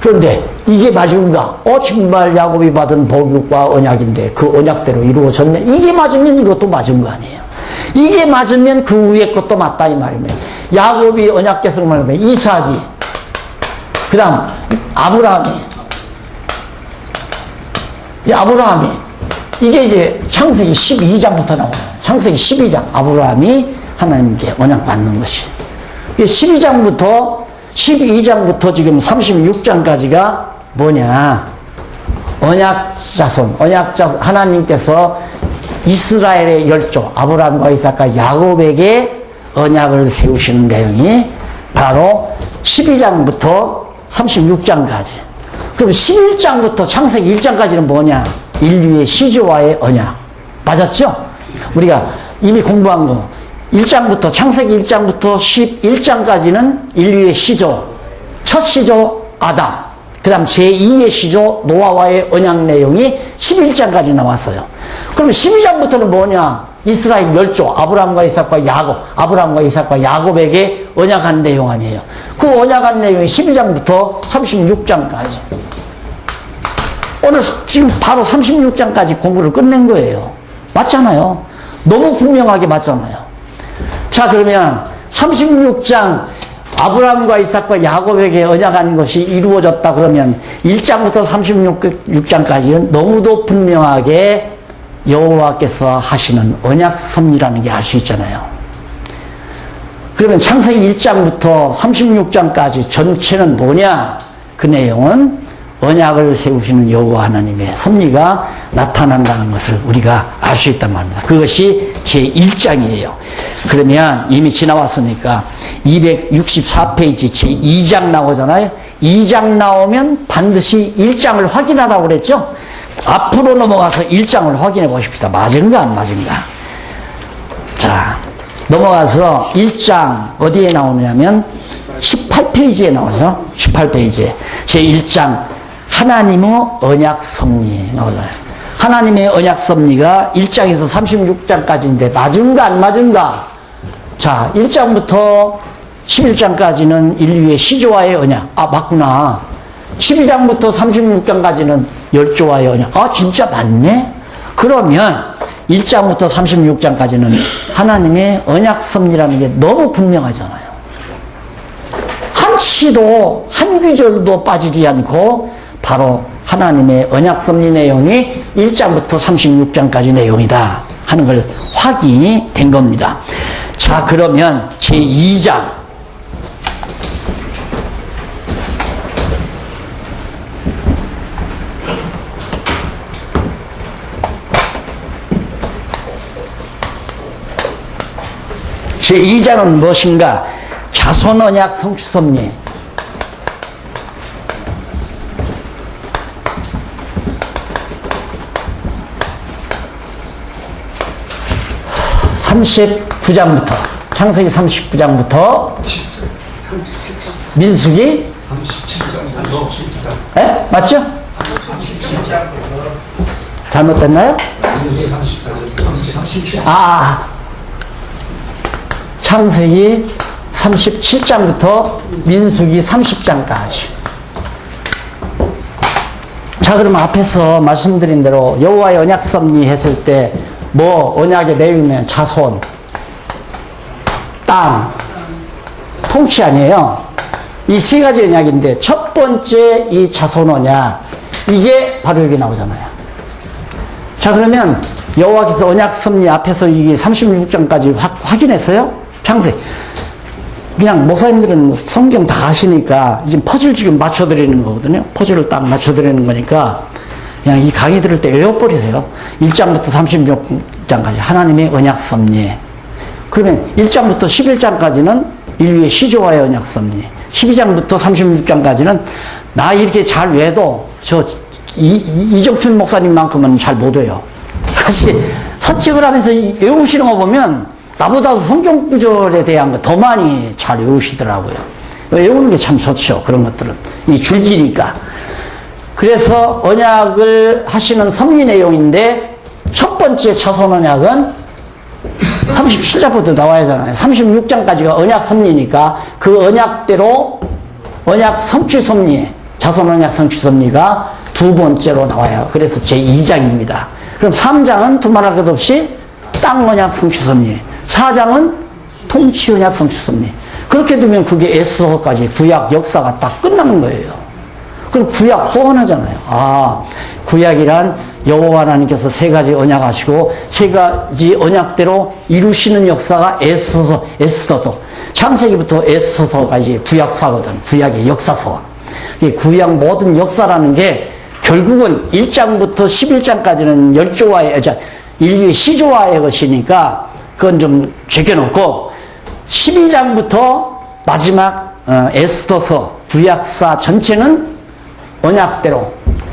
그런데 이게 맞은가? 정말 야곱이 받은 복과 언약인데 그 언약대로 이루어졌네. 이게 맞으면 이것도 맞은 거 아니에요. 이게 맞으면 그 위에 것도 맞다 이 말입니다. 야곱이 언약 계승을 말하면 이삭이, 그 다음 아브라함이, 이게 이제 창세기 12장부터 나와요. 창세기 12장 아브라함이 하나님께 언약 받는 것이 12장부터 지금 36장까지가 뭐냐? 언약자손, 하나님께서 이스라엘의 열조 아브라함과 이삭과 야곱에게 언약을 세우시는 내용이 바로 12장부터 36장까지. 그럼 11장부터 창세기 1장까지는 뭐냐? 인류의 시조와의 언약. 맞았죠? 우리가 이미 공부한 거. 1장부터, 창세기 1장부터 11장까지는 인류의 시조. 첫 시조 아담. 그 다음 제2의 시조 노아와의 언약 내용이 11장까지 나왔어요. 그럼 12장부터는 뭐냐? 이스라엘 멸조, 아브라함과 이삭과 야곱, 아브라함과 이삭과 야곱에게 언약한 내용 아니에요. 그 언약한 내용이 12장부터 36장까지. 오늘 지금 바로 36장까지 공부를 끝낸 거예요. 맞잖아요. 너무 분명하게 맞잖아요. 자, 그러면 36장 아브라함과 이삭과 야곱에게 언약한 것이 이루어졌다 그러면 1장부터 36장까지는 너무도 분명하게 여호와께서 하시는 언약 섭리라는 게 알 수 있잖아요. 그러면 창세기 1장부터 36장까지 전체는 뭐냐? 그 내용은 언약을 세우시는 여호와 하나님의 섭리가 나타난다는 것을 우리가 알 수 있단 말입니다. 그것이 제1장이에요. 그러면 이미 지나왔으니까 264페이지 제2장 나오잖아요. 2장 나오면 반드시 1장을 확인하라고 그랬죠. 앞으로 넘어가서 1장을 확인해 보십시다. 맞은가 안 맞은가. 자, 넘어가서 1장 어디에 나오냐면 18페이지에 나오죠. 18페이지에 제1장 하나님의 언약 섭리 나오잖아요. 하나님의 언약 섭리가 1장에서 36장까지인데 맞은가 안 맞은가? 자, 1장부터 11장까지는 인류의 시조와의 언약. 아, 맞구나. 12장부터 36장까지는 열조와의 언약. 아, 진짜 맞네? 그러면 1장부터 36장까지는 하나님의 언약 섭리라는 게 너무 분명하잖아요. 한치도, 한 귀절도 빠지지 않고 바로 하나님의 언약 섭리 내용이 1장부터 36장까지 내용이다 하는 걸 확인이 된 겁니다. 자, 그러면 제2장. 제2장은 무엇인가? 자손 언약 성취 섭리. (39장부터) 창세기 39장부터 민수기 37장. 에? 맞죠? 잘못됐나요? 창세기 37장부터 민수기 30장까지. 자, 그러면 앞에서 말씀드린 대로 여호와의 언약 섭리 했을 때 뭐 언약의 내용이면 자손, 땅, 통치 아니에요. 이 세 가지 언약인데 첫 번째 이 자손 언약, 이게 바로 여기 나오잖아요. 자, 그러면 여호와께서 언약 섭리 앞에서 이게 36장까지 확인했어요? 창세기. 그냥 목사님들은 성경 다 아시니까 지금 퍼즐 지금 맞춰드리는 거거든요. 퍼즐을 딱 맞춰드리는 거니까 그냥 이 강의 들을 때 외워버리세요. 1장부터 36장까지 하나님의 언약 섭리. 그러면 1장부터 11장까지는 인류의 시조와의 언약 섭리. 12장부터 36장까지는 나 이렇게 잘 외워도 이정춘 목사님만큼은 잘 못 외워요. 사실 사책을 하면서 외우시는 거 보면 나보다도 성경 구절에 대한 거 더 많이 잘 외우시더라고요. 외우는 게 참 좋죠. 그런 것들은. 이 줄기니까. 그래서 언약을 하시는 섭리 내용인데 첫 번째 자손 언약은 37장부터 나와야 하잖아요. 36장까지가 언약 섭리니까 그 언약대로 언약 성취 섭리, 자손 언약 성취 섭리가 두 번째로 나와요. 그래서 제2장입니다. 그럼 3장은 두말할 것 없이 땅 언약 성취 섭리, 4장은 통치 언약 성취 섭리. 그렇게 되면 그게 에스더서까지 구약 역사가 딱 끝나는 거예요. 그럼 구약 허언하잖아요. 아, 구약이란 여호와 하나님께서 세 가지 언약하시고 세 가지 언약대로 이루시는 역사가 에스더서. 창세기부터 에스더서가 이제 구약사거든. 구약의 역사서. 구약 모든 역사라는 게 결국은 1장부터 11장까지는 열조와의, 인류의 시조와의 것이니까 그건 좀 제껴놓고 12장부터 마지막 에스더서 구약사 전체는 언약대로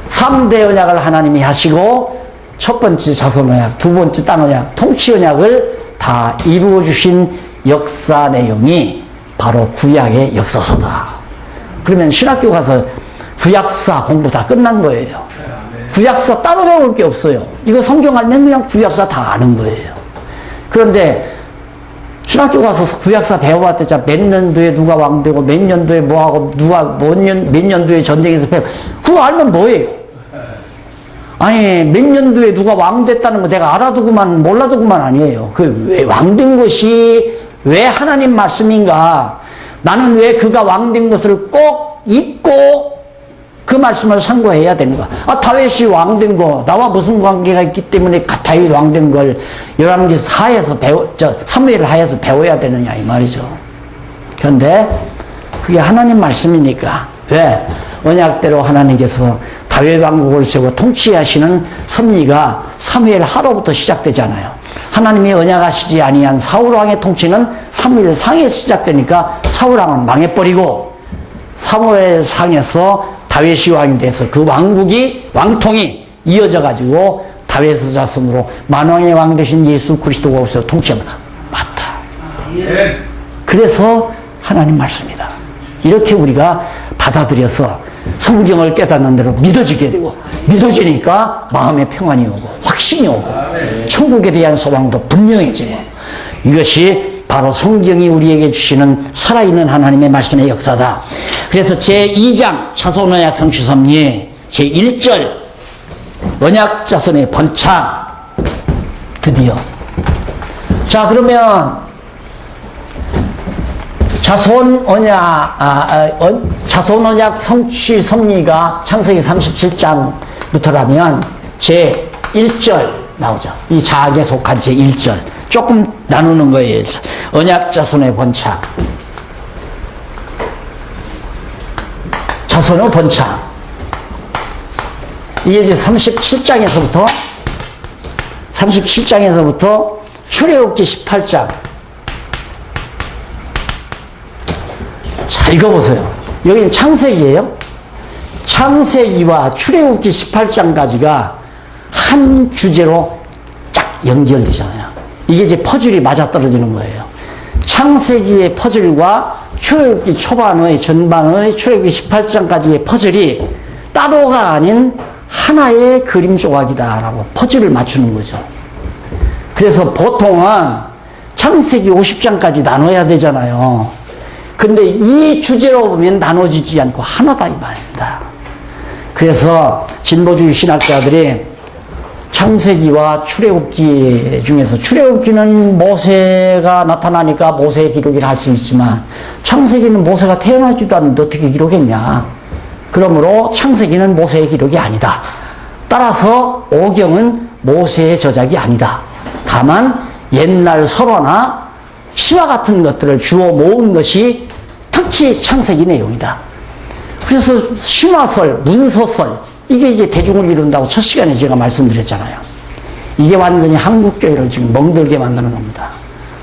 3대 언약을 하나님이 하시고 첫 번째 자손 언약, 두 번째 땅 언약, 통치 언약을 다 이루어 주신 역사 내용이 바로 구약의 역사서다. 그러면 신학교 가서 구약사 공부 다 끝난 거예요. 구약사 따로 배울 게 없어요. 이거 성경 알면 그냥 구약사 다 아는 거예요. 그런데 신학교 가서 구약사 배워봤대잖아. 몇 년도에 누가 왕되고 몇 년도에 뭐하고 누가 몇 년도에 전쟁에서 그거 알면 뭐예요? 아니 몇 년도에 누가 왕됐다는 거 내가 알아두고만 몰라두고만 아니에요. 그 왜 왕된 것이 왜 하나님 말씀인가? 나는 왜 그가 왕된 것을 꼭 잊고 그 말씀을 상고해야 되는가? 다윗이 왕된 거 나와 무슨 관계가 있기 때문에 다윗 왕된 걸 열왕기 하에서 사무엘 하에서 배워야 되느냐 이 말이죠. 그런데 그게 하나님 말씀이니까 왜 언약대로 하나님께서 다윗 왕국을 세우고 통치하시는 섭리가 사무엘 하로부터 시작되잖아요. 하나님이 언약하시지 아니한 사울 왕의 통치는 사무엘 상에 시작되니까 사울 왕은 망해버리고 사무엘 상에서 다윗이 왕이 돼서 그 왕통이 이어져 가지고 다윗의 자손으로 만왕의 왕 되신 예수 그리스도가 오셔서 통치하면 맞다. 그래서 하나님 말씀이다. 이렇게 우리가 받아들여서 성경을 깨닫는 대로 믿어지게 되고 믿어지니까 마음에 평안이 오고 확신이 오고 천국에 대한 소망도 분명해지고 이것이 바로 성경이 우리에게 주시는 살아있는 하나님의 말씀의 역사다. 그래서 제2장 자손언약 성취섭리 제1절 언약 자손의 번창 드디어 자 그러면 자손언약 성취 섭리가 창세기 37장부터라면 제1절 나오죠. 이 자학에 속한 제1절 조금 나누는 거예요. 언약 자손의 번창 자손의 번창 이게 이제 37장에서부터 출애굽기 18장 자 읽어보세요. 여기는 창세기예요. 창세기와 출애굽기 18장까지가 한 주제로 쫙 연결되잖아요. 이게 이제 퍼즐이 맞아떨어지는 거예요. 창세기의 퍼즐과 출애굽기 초반의 전반의 출애굽기 18장까지의 퍼즐이 따로가 아닌 하나의 그림 조각이다라고 퍼즐을 맞추는 거죠. 그래서 보통은 창세기 50장까지 나눠야 되잖아요. 근데 이 주제로 보면 나눠지지 않고 하나다 이 말입니다. 그래서 진보주의 신학자들이 창세기와 출애굽기 중에서 출애굽기는 모세가 나타나니까 모세의 기록이라 할 수 있지만 창세기는 모세가 태어나지도 않는데 어떻게 기록했냐. 그러므로 창세기는 모세의 기록이 아니다. 따라서 오경은 모세의 저작이 아니다. 다만 옛날 설화나 시와 같은 것들을 주워 모은 것이 특히 창세기 내용이다. 그래서 신화설, 문서설 이게 이제 대중을 이룬다고 첫 시간에 제가 말씀드렸잖아요. 이게 완전히 한국교회를 지금 멍들게 만드는 겁니다.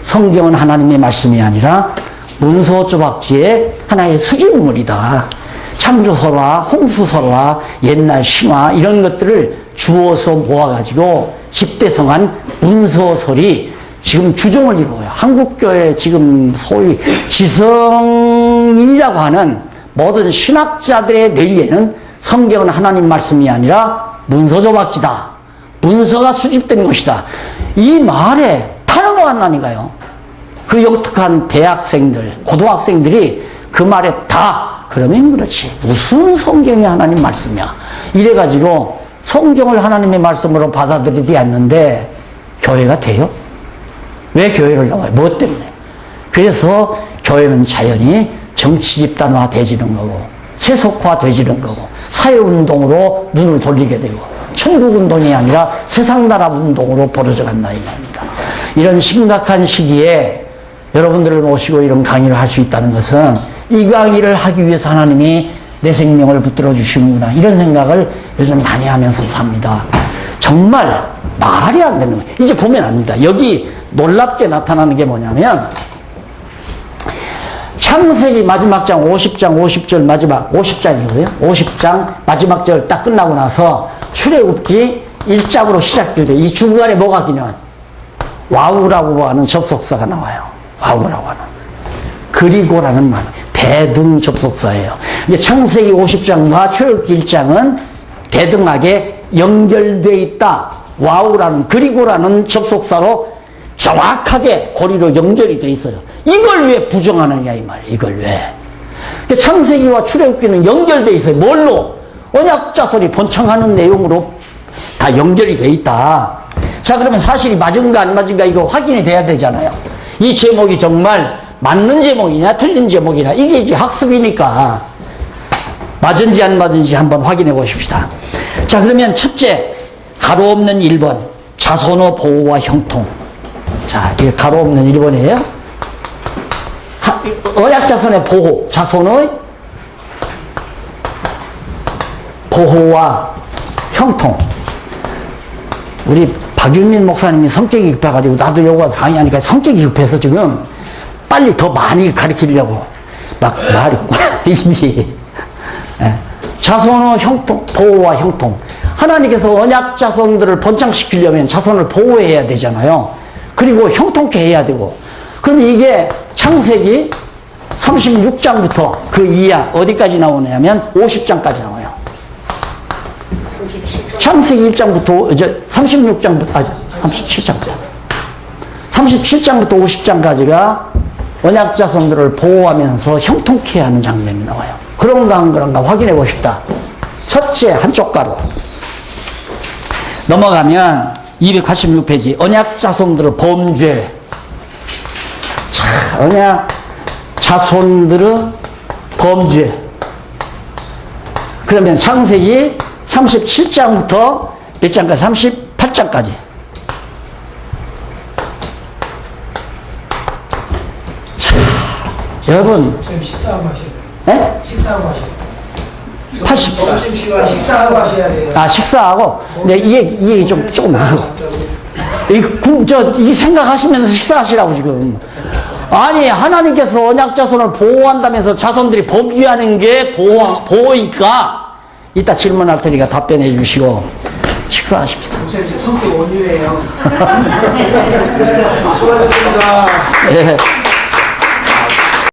성경은 하나님의 말씀이 아니라 문서 조각지의 하나의 수집물이다. 창조설화, 홍수설화, 옛날 신화 이런 것들을 주워서 모아가지고 집대성한 문서설이 지금 주종을 이루어요. 한국교회 지금 소위 지성인이라고 하는 모든 신학자들의 뇌리에는 성경은 하나님 말씀이 아니라 문서 조각지다. 문서가 수집된 것이다. 이 말에 타는 것 같나니까요. 그 영특한 대학생들, 고등학생들이 그 말에 다 그러면 그렇지. 무슨 성경이 하나님 말씀이야. 이래가지고 성경을 하나님의 말씀으로 받아들이지 않는데 교회가 돼요? 왜 교회를 나와요? 무엇 때문에? 그래서 교회는 자연히 정치 집단화 되지는 거고 세속화 되지는 거고 사회운동으로 눈을 돌리게 되고 천국운동이 아니라 세상나라 운동으로 벌어져 간다 이 말입니다. 이런 심각한 시기에 여러분들을 모시고 이런 강의를 할 수 있다는 것은 이 강의를 하기 위해서 하나님이 내 생명을 붙들어 주시는구나 이런 생각을 요즘 많이 하면서 삽니다. 정말 말이 안 되는 거예요. 이제 보면 압니다. 여기 놀랍게 나타나는 게 뭐냐면 창세기 마지막 장 50절 마지막 50장이거든요. 50장 마지막 절 딱 끝나고 나서 출애굽기 1장으로 시작될 때 이 중간에 뭐가 끼냐면 와우라고 하는 접속사가 나와요. 와우라고 하는 그리고라는 말 대등 접속사예요. 이게 창세기 50장과 출애굽기 1장은 대등하게 연결되어 있다. 와우라는 그리고라는 접속사로 정확하게 고리로 연결이 돼 있어요. 이걸 왜 부정하느냐 이 말이에요. 이걸 왜. 창세기와 출애굽기는 연결돼 있어요. 뭘로? 언약자손이 번창하는 내용으로 다 연결이 돼 있다. 자, 그러면 사실이 맞은가 안 맞은가 이거 확인이 돼야 되잖아요. 이 제목이 정말 맞는 제목이냐 틀린 제목이냐 이게 이제 학습이니까 맞은지 안 맞은지 한번 확인해 보십시다. 자, 그러면 첫째 가로 없는 1번 자손의 보호와 형통. 자, 이게 가로 없는 1번이에요. 언약자손의 보호, 자손의 보호와 형통. 우리 박윤민 목사님이 성격이 급해가지고 나도 요거 강의하니까 성격이 급해서 지금 빨리 더 많이 가르치려고 막 말이 이미 자손의 형통, 보호와 형통. 하나님께서 언약 자손들을 번창시키려면 자손을 보호해야 되잖아요. 그리고 형통케 해야 되고. 그럼 이게 창세기 36장부터 그 이하 어디까지 나오냐면 50장까지 나와요. 창세기 1장부터 이제 36장부터 37장부터 37장부터 50장까지가 언약 자손들을 보호하면서 형통케 하는 장면이 나와요. 그런가 안 그런가 확인해 보십시다. 첫째 한쪽 가로 넘어가면 286페이지 언약 자손들의 범죄. 자, 언약 자손들의 범죄. 그러면 창세기 37장부터 몇 장까지? 38장까지. 여러분. 선생님 식사하고 하셔야 돼요. 네? 식사하고 하셔야 돼요. 80. 식사하고 하셔야 돼요. 아, 식사하고? 네, 이 얘기 조금 하고. 이 생각하시면서 식사하시라고 지금. 아니, 하나님께서 언약 자손을 보호한다면서 자손들이 범죄하는 게 보호니까 이따 질문할 테니까 답변해 주시고 식사하십시다. 선생님 제 성격 원유예요. 수고하셨습니다. 예.